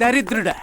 దరిద్రుడా,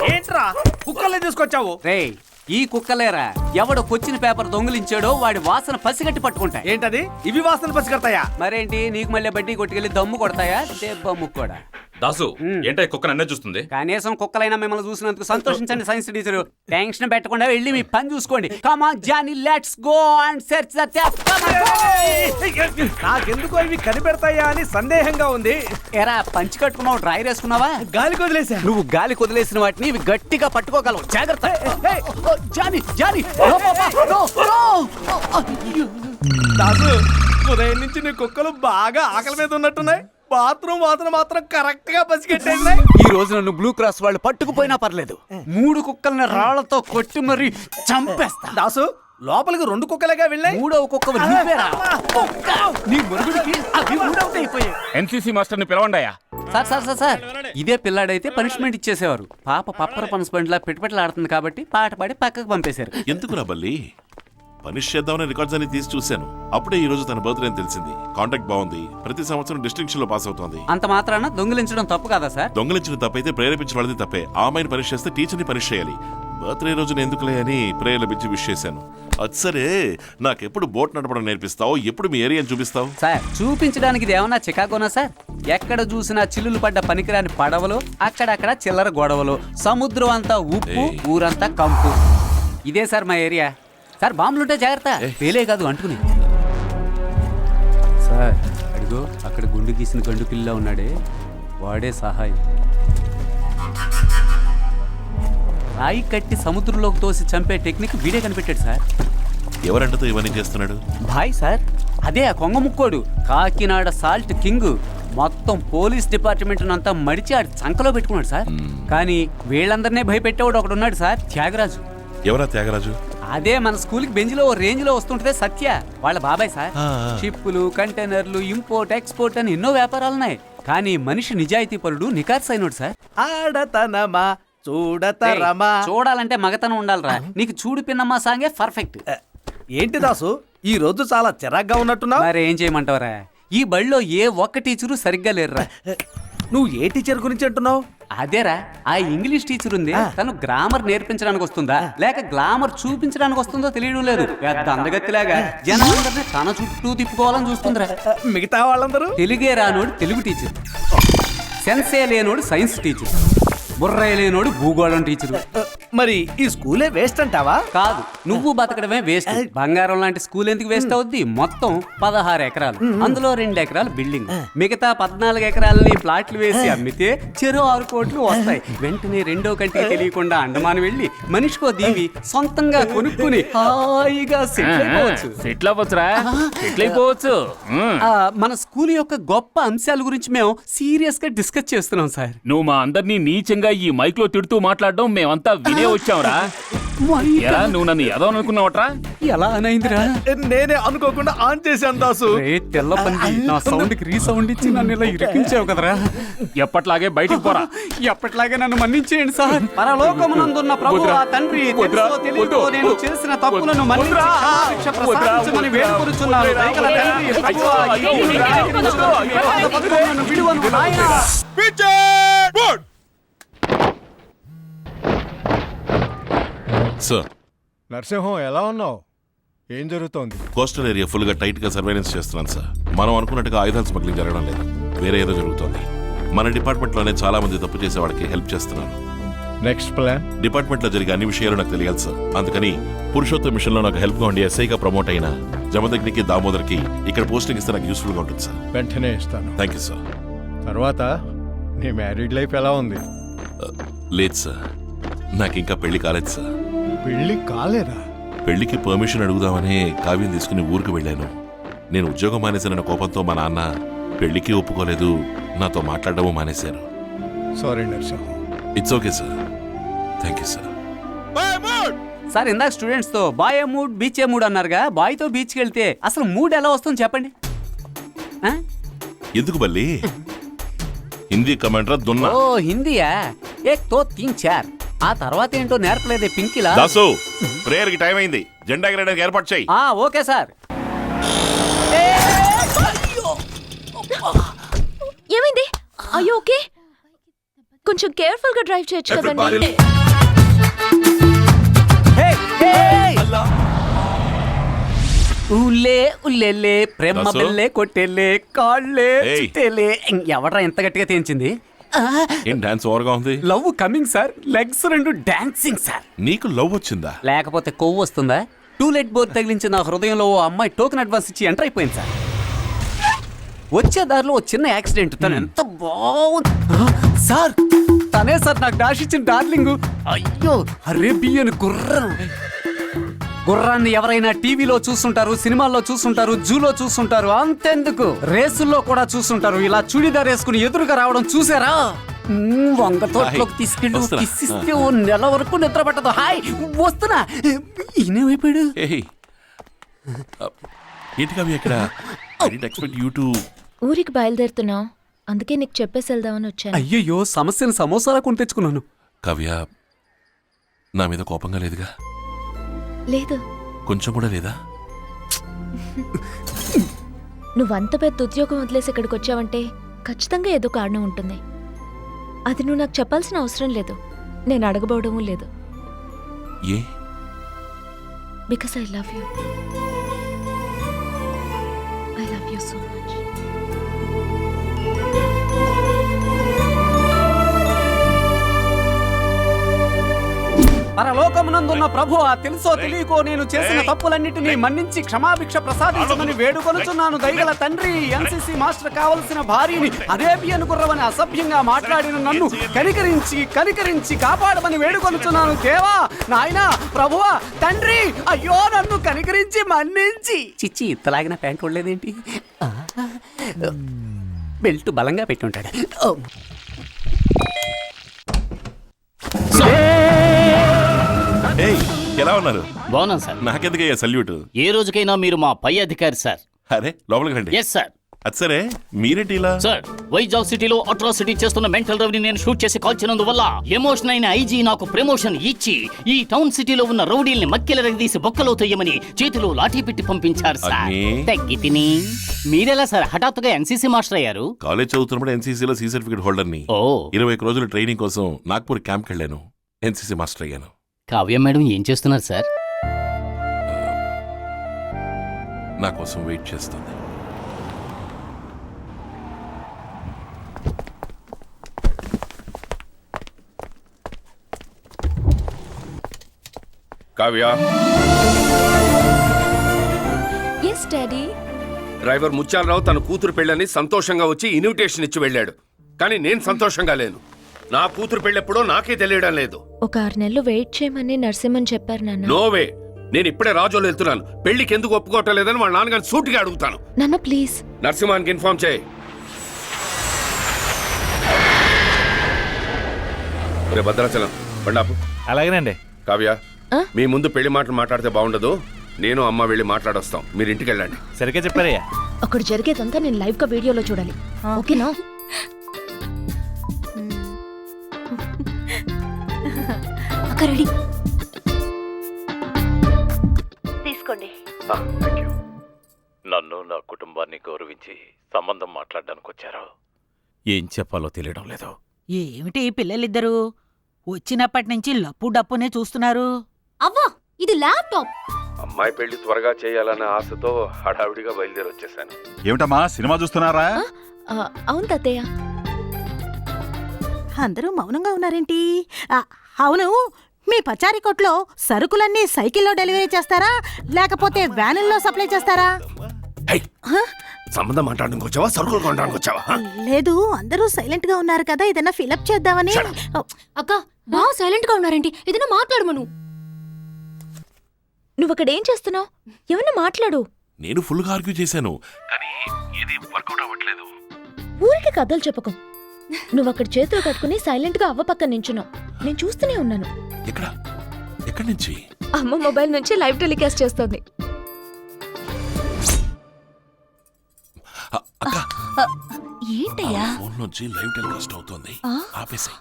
ఏంట్రా కుక్కల్ని తీసుకొచ్చావు? రేయ్ ఈ కుక్కలేరా ఎవడొచ్చిన పేపర్ దొంగిలించాడో వాడి వాసన పసిగట్టి పట్టుకుంటాయి. ఏంటది? ఇవి వాసన పసిగడతాయా? మరేంటి నీకు మళ్ళీ బడ్డీ కొట్టుకెళ్ళి దమ్ము కొడతాయా? దెబ్బ ముక్కోడా. దాసు ఏంటో కుక్క నన్నే చూస్తుంది. కనీసం కుక్కలైనా మిమ్మల్ని చూసినందుకు సంతోషించండి సైన్స్ టీచర్. టెన్షన్ పెట్టకుండా వెళ్ళి మీ పని చూసుకోండి. Come on Johnny, let's go and search the theft. నాకెందుకో ఇవి కనిపెడతాయా అని సందేహంగా ఉంది. ఎరా పంచి కట్టుకున్నావు, డ్రైర్ వేసుకున్నావా? గాలికి వదిలేసా. నువ్వు గాలి కుదిలేసిన వాటిని ఇవి గట్టిగా పట్టుకోగలవు. జాగ్రత్త. జానీ జానీ, దాసు, ఉదయం నుంచి నీ కుక్కలు బాగా ఆకలి మీద ఉన్నట్టున్నాయి. బాత్రూమ్ వాసన మాత్రం కరెక్ట్ గా పసిగట్టేసినాయి. ఈ రోజు నన్ను బ్లూ క్రాస్ వాళ్ళు పట్టుకుపోయినా పర్లేదు, 3 కుక్కల్ని రాళ్లతో కొట్టి మరీ చంపేస్తా. దాసు, లోపలికి 2 కుక్కలుగా వెళ్ళాయి. 3వ కుక్క నువ్వేరా? నీ మురుగుడికి అవి అయిపోయాయి. ఎన్సీసీ మాస్టర్ ని పిలవండియా. సార్ సార్ సార్ సార్, ఇదే పిల్లాడైతే పనిష్మెంట్ ఇచ్చేసేవారు. పాప పప్పర పనిష్మెంట్ లా పెట్టుబెట్టలాడుతుంది కాబట్టి పాట పాడి పక్కకు పంపేశారు. ఎందుకురా బల్లి? పనిష్ చేద్దామని రికార్డ్స్ అన్ని తీసి చూశాను. అప్పుడే ఈ రోజు తన బర్త్డే అని తెలిసింది. కాంటాక్ట్ బాగుంది, ప్రతి సంవత్సరం డిస్టింక్షన్ లో పాస్ అవుతోంది. అంత మాత్రాన దొంగిలించడం తప్పు కదా సార్? దొంగలించిన తప్పైతే ప్రేరేపించిన వాళ్ళది తప్పే. ఆ అమ్మాయిని పనిష్ చేస్తే టీచర్ని పనిష్ చేయాలి. బర్త్డే రోజున ఎందుకులే అని ప్రేయర్ల పిచ్చి విష్ చేశాను. అది సరే, నాకెప్పుడు బోట్ నడపడం నేర్పిస్తావు? ఎప్పుడు మీ ఏరియాని చూపిస్తావు? సార్ చూపించడానికి ఇది ఏమన్నా చికాగోనా సార్? ఎక్కడ చూసినా చిల్లులు పడ్డ పనికిరాని పడవలు, అక్కడక్కడ చిల్లర గొడవలు, సముద్రం అంతా ఉప్పు, ఊరంతా కంపు. ఇదే సార్ మా ఏరియా. సార్ బాంబులుంటే జాగ్రత్త, పేలే కాదు అంటుకుని. సార్ అడిగో అక్కడ గుండు గీసిన గండు పిల్ల ఉన్నాడే, వాడే సహాయం. రాయి కట్టి సముద్రంలోకి తోసి చంపే టెక్నిక్ వీడే కనిపెట్టాడు సార్. ఎవరంటతో ఇవన్నీ చేస్తున్నాడు? భాయ్ సార్, అదే ఆ కొంగ ముక్కోడు, కాకినాడ సాల్ట్ కింగ్. మొత్తం పోలీస్ డిపార్ట్మెంట్ అంతా మడిచి ఆడి చంకలో పెట్టుకున్నాడు సార్. కానీ వీళ్ళందరినీ భయపెట్టేవాడు ఒకడు ఉన్నాడు సార్, త్యాగరాజు. ఎవరా త్యాగరాజు? అదే మన స్కూల్ కి బెంచ్లో ఓ రేంజ్ లో వస్తుంటే సత్య వాళ్ళ బాబాయ్ సార్. షిప్పులు, కంటైనర్లు, ఇంపోర్ట్ ఎక్స్పోర్ట్ అని ఎన్నో వ్యాపారాలున్నాయి. కానీ మనిషి నిజాయితీ పరుడు, నికార్స్ అయినోడు సార్. ఆడతనమా చూడతరమా. చూడాలంటే మగతనం ఉండాలిరా. నీకు చూడు పిన్నమ్మా సాంగే పర్ఫెక్ట్. ఏంటి దాసు, ఈ రోజు చాలా చిరాగ్గా ఉన్నట్టున్నావు. మరి ఏం చేయమంటావరా? ఈ బడిలో ఏ ఒక్క టీచరు సరిగ్గా లేరురా. నువ్వు ఏ టీచర్ గురించి అంటున్నావు? అదేరా, ఆ ఇంగ్లీష్ టీచర్ ఉంది, తను గ్రామర్ నేర్పించడానికి వస్తుందా లేక గ్లామర్ చూపించడానికి వస్తుందో తెలియడం లేదు. పెద్ద అందగత్తిలాగా జనాలందరినీ తన చుట్టూ తిప్పుకోవాలని చూస్తుందిరా. మిగతా వాళ్ళందరూ తెలుగే రానోడు తెలుగు టీచర్, సెన్సే లేనోడు సైన్స్ టీచర్, బుర్రే లేనోడు భూగోళం టీచరు. మరి ఈ స్కూలే వేస్ట్ అంటావా? కాదు, నువ్వు బతకడమే వేస్ట్. బంగారం లాంటి స్కూల్ ఎందుకు వేస్ట్ అవుద్ది? మొత్తం 16 ఎకరాలు, అందులో 2 ఎకరాలు బిల్డింగ్, మిగతా 14 ఎకరాలని ప్లాట్లు వేసి అమ్మితే చెరో 6 కోట్లు వస్తాయి. వెంటనే రెండో కంటికి తెలియకుండా అండమాన్ వెళ్ళి మనిషికో దీవి సొంతంగా కొనుక్కుని హాయిగా సెటిల్ అయిపోవచ్చు. మన స్కూల్ యొక్క గొప్ప అంశాల గురించి మేము సీరియస్ గా డిస్కస్ చేస్తున్నాం సార్. నువ్వు మా అందరినీ నీచంగా ఈ మైక్ లో తిడుతూ మాట్లాడడం మేమంతా వినే వచ్చావురా. నువ్వు నన్ను ఏదో అనుకున్నావట్రా? ఎలా అనైందిరా? నేనే అనుకోకుండా ఆన్ చేశాను దాసు. తెల్ల పంది, నా సౌండ్ కి రీసౌండ్ ఇచ్చి నన్ను ఇలా ఇరికించావు కదరా. ఎప్పట్లాగే బయటికి పోరా. ఎప్పట్లాగే నన్ను మన్నించేయండి సార్. పరలోకమునందున్న ప్రభువా తండ్రి, తెలుసో తెలియకో నేను చేసిన తప్పులను మన్నించి క్షమాభిక్ష ప్రసాదించమని వేడుకొనుచున్నాను. దయగల తండ్రి, ప్రభువా, నన్ను విడువను నాయనా. సార్, నరసింహం ఎలా ఉన్నావు? ఏం జరుగుతోంది? కోస్టల్ ఏరియా ఫుల్ గా టైట్ గా సర్వేలెన్స్ చేస్తున్నాను సార్. మనం అనుకున్నట్టుగా ఆయుధాల స్మగ్లింగ్ జరగడం లేదు, వేరే ఏదో జరుగుతోంది. మన డిపార్ట్మెంట్ లోనే చాలా మంది తప్పు చేసే వాళ్ళకి హెల్ప్ చేస్తున్నాను. Next plan? డిపార్ట్మెంట్ లో జరిగే అన్ని విషయాలు నాకు తెలియాలి సార్. అందుకని పురుషోత్తం మిషన్ లో నాకు హెల్ప్ గా ఉండి ఎస్ఐగా ప్రమోట్ అయిన జమదగ్నికి, దామోదర్కి ఇక్కడ పోస్టింగ్ ఇస్తే నాకు యూస్ఫుల్ గా ఉంటుంది సార్. వెంటనే ఇస్తాను. Thank you sir. తర్వాత నీ మ్యారీడ్ లైఫ్ ఎలా ఉంది? లేదు సార్, నాకు ఇంకా పెళ్లి కాలేదు సార్. పెళ్లి కాలేదా? పెళ్లికి పర్మిషన్ అడుగుదామని కావ్యం తీసుకుని ఊరికి వెళ్ళాను. నేను ఉద్యోగం మానేశానన్న కోపంతో మా నాన్న పెళ్లికి ఒప్పుకోలేదు, నాతో మాట్లాడడము మానేశారు. Sorry Narasimham. It's okay sir. Thank you sir. Sir ఇందాక స్టూడెంట్స్ తో బాయ్ ఏ మూడ్ బీచ్ ఏ మూడ్ అన్నారుగా. బాయ్ తో బీచ్కి వెళ్తే అసలు మూడ్ ఎలా వస్తుంది చెప్పండి. ఎందుకు బల్లి? హిందీ కమాండర్ దున్నా. ఓ హిందీయా? ఏక్ తో తీన్ చార్. ఆ తర్వాత ఏంటో నేర్పలేదే పింకిలా. దాసు, ప్రేయర్ కి టైం అయింది, జెండా ఎగరడానికి ఏర్పాటు చేయి. Okay sir. ఏమైంది? అయ్యో ఓకే, కొంచెం కేర్ఫుల్ గా డ్రైవ్ చేయొచ్చు కదండి. ఊలే ఉల్లెలే ప్రేమ దాసు? బెల్లే కొట్టెలే కాళ్ళే ఏయ్. చుట్టేలే ఎవడ్రా ఎంత గట్టిగా తేంచింది? ఏం డాన్స్ ఓవర్గా ఉంది? లవ్ కమింగ్ సార్, లెగ్స్ రెండు డాన్సింగ్ సార్. నీకు లవ్ వచ్చిందా? లేకపోతే కొవ్వు వస్తుందా? టూలెట్ బోర్ తగిలించి నా హృదయంలో ఓ అమ్మాయి టోకెన్ అడ్వాన్స్ ఇచ్చి ఎంటర్ అయిపోయింది సార్. వచ్చే దారిలో ఓ చిన్న యాక్సిడెంట్. తను ఎంత బాగుంది సార్. తనే సార్ నాకు డాష్ ఇచ్చిన డార్లింగ్. అయ్యో అరేబియన్ గుర్రం. గుర్రాన్ని ఎవరైనా టీవీలో చూస్తుంటారు, సినిమాల్లో చూస్తుంటారు, జూలో చూస్తుంటారు. అంతెందుకు రేసుల్లో కూడా చూస్తుంటారు. ఇలా చూడిదార్ వేసుకుని ఎదురుగా రావడం చూసారా? వంగ తోటలోకి తీసుకెళ్ళి వస్తున్నా. కిస్సిస్తే ఓ నెల వరకు నిద్ర పట్టదు. హాయ్ వస్తున్నా. ఈయనేమైపోయాడు? ఏయ్ ఏంటి కవి ఎక్కడ? I didn't expect you to. ఊరికి బయలుదేరుతున్నావు, అందుకే నీకు చెప్పేసి వెళ్దామని వచ్చాను. అయ్యయ్యో సమస్యను సమోసాలా కొని తెచ్చుకున్నాను. కవ్య నా మీద కోపంగా లేదుగా? లేదు, కొంచెం కూడా లేదా? నువ్వంత పెద్ద ఉద్యోగం వదిలేసి ఇక్కడికి వచ్చావంటే ఖచ్చితంగా ఏదో కారణం ఉంటుంది. అది నువ్వు నాకు చెప్పాల్సిన అవసరం లేదు, నేను అడగబోవడమూ లేదు. ఏ? Because I love you. I love you so much. పరలోకమునందున్న ప్రభువా, తెలుసో తెలియకో నేను చేసిన తప్పులన్నిటినీ మన్నించి క్షమాభిక్ష ప్రసాదించమని వేడుకొనుచున్నాను. దయగల తండ్రి, ఎన్సీసీ మాస్టర్ కావలసిన భార్యని అరేబియన్ గుర్రమని అసభ్యంగా మాట్లాడిన నన్ను కనికరించి కాపాడమని వేడుకొనుచున్నాను. దేవా, నాయనా, ప్రభువా, తండ్రి, అయ్యో నన్ను కనికరించి మన్నించి. చిచ్చి ఇత్తలాగిన ప్యాంట్ ఉండలేదేంటి? బెల్ట్ బలంగా పెట్టి ఉంటాడు. ఏయ్ ఎలా ఉన్నారు? బాగున్నాను సార్. నాకెందుకయ్యా సల్యూట్? ఏ రోజుకైనా మీరు మా పై అధికారి సార్. అరే లోపలికి రండి. Yes sir. అది సరే మీరేంటి ఇలా? సార్, వైజాగ్ సిటీలో అట్రాసిటీ చేస్తున్న మెంటల్ రవిని నేను షూట్ చేసి కాల్చినందువల్ల ఎమోషన్ అయిన ఐజీ నాకు ప్రమోషన్ ఇచ్చి ఈ టౌన్ సిటీలో ఉన్న రౌడీల్ని మక్కెల రగదీసి బొక్కలో తొయ్యమని చేతిలో లాఠీ పెట్టి పంపించారు సార్. అగ్ని. తగ్గి తిని మీరెలా సార్ హఠాత్తుగా ఎన్సీసీ మాస్టర్ అయ్యారు? కాలేజ్ చదువుతున్నప్పుడు ఎన్సీసీలో సి సర్టిఫికేట్ హోల్డర్ని. ఓ 21 రోజులు ట్రైనింగ్ కోసం నాగ్పూర్ క్యాంప్కి వెళ్ళాను. ఎన్సీసీ మాస్టర్ అయ్యాను. కావ్య మేడం ఏం చేస్తున్నారు సార్? నా కోసం వెయిట్ చేస్తుంది. Kavya, yes daddy. Driver Mutyalarao తన కూతురు పెళ్ళని సంతోషంగా వచ్చి ఇన్విటేషన్ ఇచ్చి వెళ్ళాడు. కానీ నేను సంతోషంగా లేను. నా కూతురు పెళ్ళెప్పుడో నాకే తెలియడం లేదు. ఒక 6 నెలలు వెయిట్ చేయమని నరసింహన్ చెప్పారు నాన్న. నోవే, నేను ఇప్పుడే రాజోలు వెళ్తున్నాను. పెళ్లికి ఎందుకు ఒప్పుకోవటం లేదని వాళ్ళ నాన్నగారిని సూటిగా అడుగుతాను. నాన్న ప్లీజ్. నరసింహానికి ఇన్ఫార్మ్ చేయి. రే భద్రాచలం బండాపు. అలాగేనండి. కావ్య, ఆ? మీ ముందు పెళ్లి మాటలు మాట్లాడితే బాగుండదు. నేను అమ్మ వెళ్ళి మాట్లాడొస్తాం. మీరు ఇంటికి వెళ్ళండి. సరిగ్గా చెప్పారయ్యా. అక్కడ జరిగేదంతా నేను లైవ్ గా వీడియోలో చూడాలి. ఓకేనా? అక్క రెడీ. తీసుకోండి. నన్ను నా కుటుంబాన్ని గౌరవించి సంబంధం మాట్లాడడానికి వచ్చారు. ఏం చెప్పాలో తెలియడం లేదు. ఏమిటి పిల్లలిద్దరూ వచ్చినప్పటి నుంచి లప్పు డప్పునే చూస్తున్నారు? అవ్వా, ఇది ల్యాప్టాప్. అమ్మాయి పెళ్లి త్వరగా చేయాలన్న ఆశతో హడావిడిగా బయలుదేరి వచ్చేసాను. ఏమిటమ్మా సినిమా చూస్తున్నారా? అవును తాతయ్య. అందరూ మౌనంగా ఉన్నారేంటి? అవును, మీ పచారీ కొట్లో సరుకులన్నీ సైకిల్లో డెలివరీ చేస్తారా లేకపోతే వ్యానుల్లో సప్లై చేస్తారా? సంబంధం మాట్లాడడానికి వచ్చావా, సరుకులు కొనడానికి వచ్చావా? లేదు, అందరూ సైలెంట్ గా ఉన్నారు కదా, ఏదైనా ఫిలప్ చేద్దామని. అక్క బా సైలెంట్ గా ఉన్నారేంటి? ఏదైనా మాట్లాడమను. నువ్వు అక్కడ ఏం చేస్తున్నావు? ఏమన్నా మాట్లాడు. నేను ఫుల్గా ఆర్గ్యూ చేశాను, కానీ ఏది వర్కౌట్ అవ్వట్లేదు. ఊరికి కథలు చెప్పకం. నువ్వు అక్కడ చేతులు కట్టుకుని సైలెంట్ గా అవ్వ పక్కన నించున్నావు. నేను చూస్తూనే ఉన్నాను. ఎక్కడి నుంచి? అమ్మ మొబైల్ నుంచి లైవ్ టెలికాస్ట్ చేస్తోంది. ఏంటయ్యా? ఫోన్ నుంచి లైవ్ టెలికాస్ట్ అవుతోంది. ఆపేసి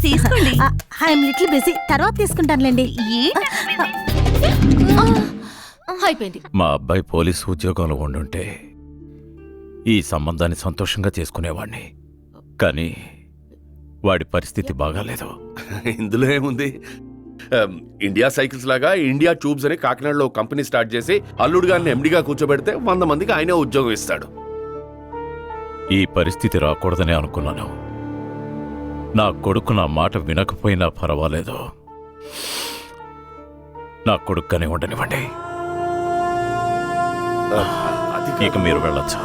తీసుకోండి. ఐఎమ్ లిటిల్ బిజీ, తర్వాత తీసుకుంటానులేండి. అయిపోయింది. మా అబ్బాయి పోలీసు ఉద్యోగంలో ఉండుంటే ఈ సంబంధాన్ని సంతోషంగా చేసుకునేవాణ్ణి. కానీ వాడి పరిస్థితి బాగాలేదు. ఇందులో ఏముంది? ఇండియా సైకిల్స్ లాగా ఇండియా ట్యూబ్స్ అని కాకినాడలో ఒక కంపెనీ స్టార్ట్ చేసి అల్లుడు గారిని ఎండిగా కూర్చోబెడితే 100 మందికి ఆయనే ఉద్యోగం ఇస్తాడు. ఈ పరిస్థితి రాకూడదనే అనుకున్నాను. నా కొడుకు నా మాట వినకపోయినా పర్వాలేదు, నా కొడుకుగానే ఉండనివ్వండి. అది ఇక మీరు వెళ్ళొచ్చు.